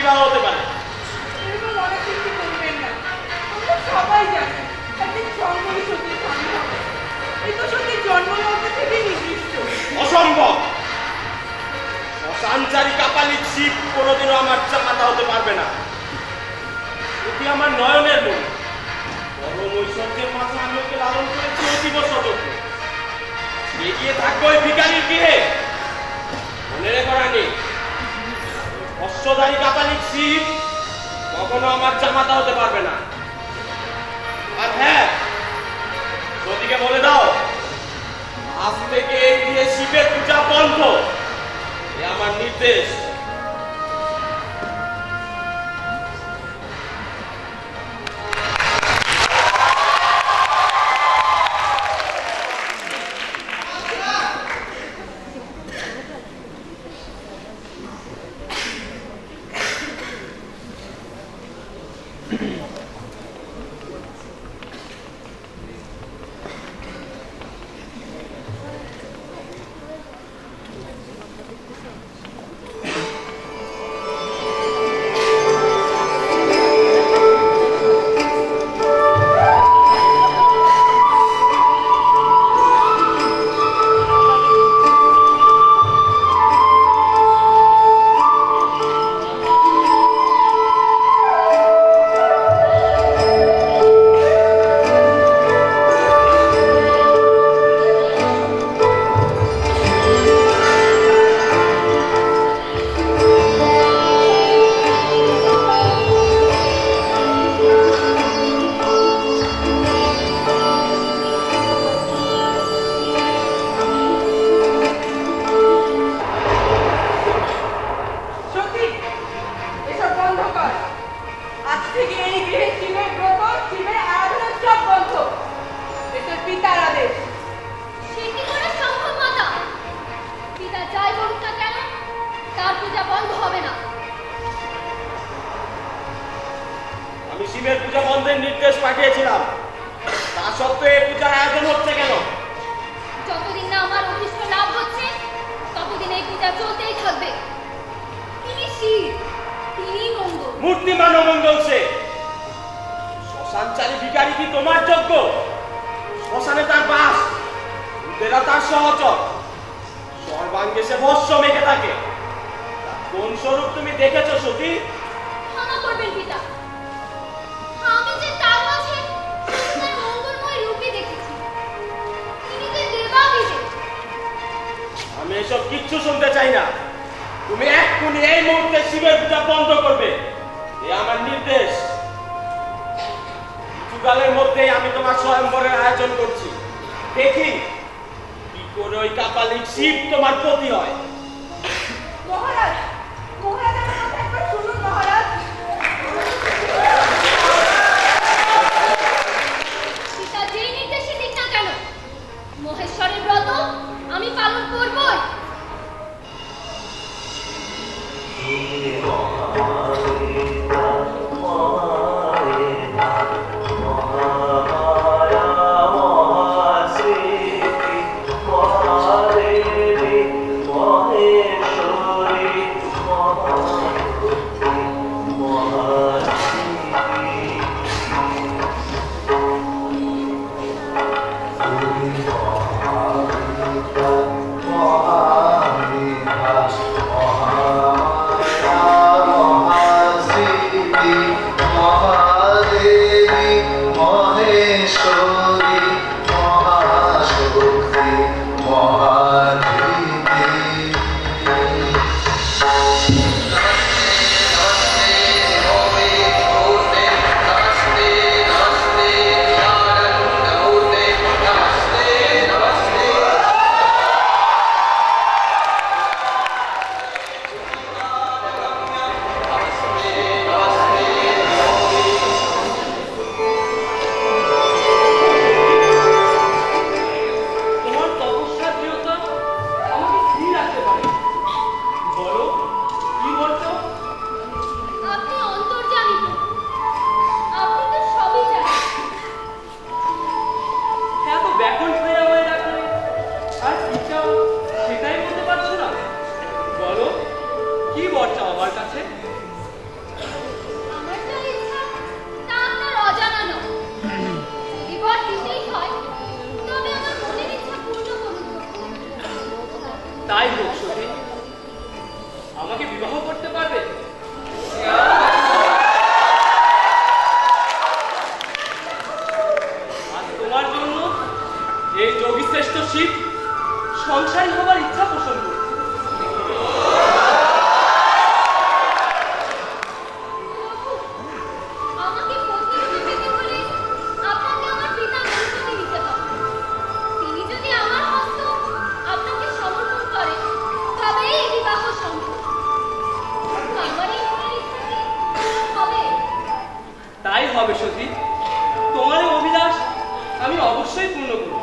বিবাহ হতে পারে। সবাই জানে একদিন জন্মই সত্যি স্বামী হবে। এই তো সত্যি জন্মলগ্ন থেকে নির্দিষ্ট। অসম্ভব। শ্মশানচারী কাপালিক শিব কোনোদিনও আমার জামাতা হতে পারবে না। এটি আমার নয়নের মুখ। পরম ঐশ্বর্যের মাঝে আমি ওকে লালন করেছি অতীব সযত্নে। এগিয়ে থাকবো ওই ভিখারির গৃহে। মনে রেখো রানী, অশ্বধারী কাপালিক শিব কখনো আমার জামাতা হতে পারবে না। আর হ্যাঁ, সতীকে বলে দাও, আজ থেকে এই গৃহে শিবের পূজা বন্ধ। এ আমার নির্দেশ। যাই হোক সতী, আমাকে বিবাহ করতে পারবে? আজ তোমার জন্য এই যোগীশ্রেষ্ঠ শিব সংসারী হবার ইচ্ছা পোষণ করছে। আমাকে পত্নী পেতে হলে আপনাকে আমার পিতার অনুমতি নিতে হবে। তিনি যদি আমার হস্ত আপনাকে সমর্পণ করেন তবে এই বিবাহ সম্ভব। আমার এই মনের ইচ্ছা কি হবে? তাই হবে সতী, তোমার এই অভিলাষ আমি অবশ্যই পূর্ণ করব।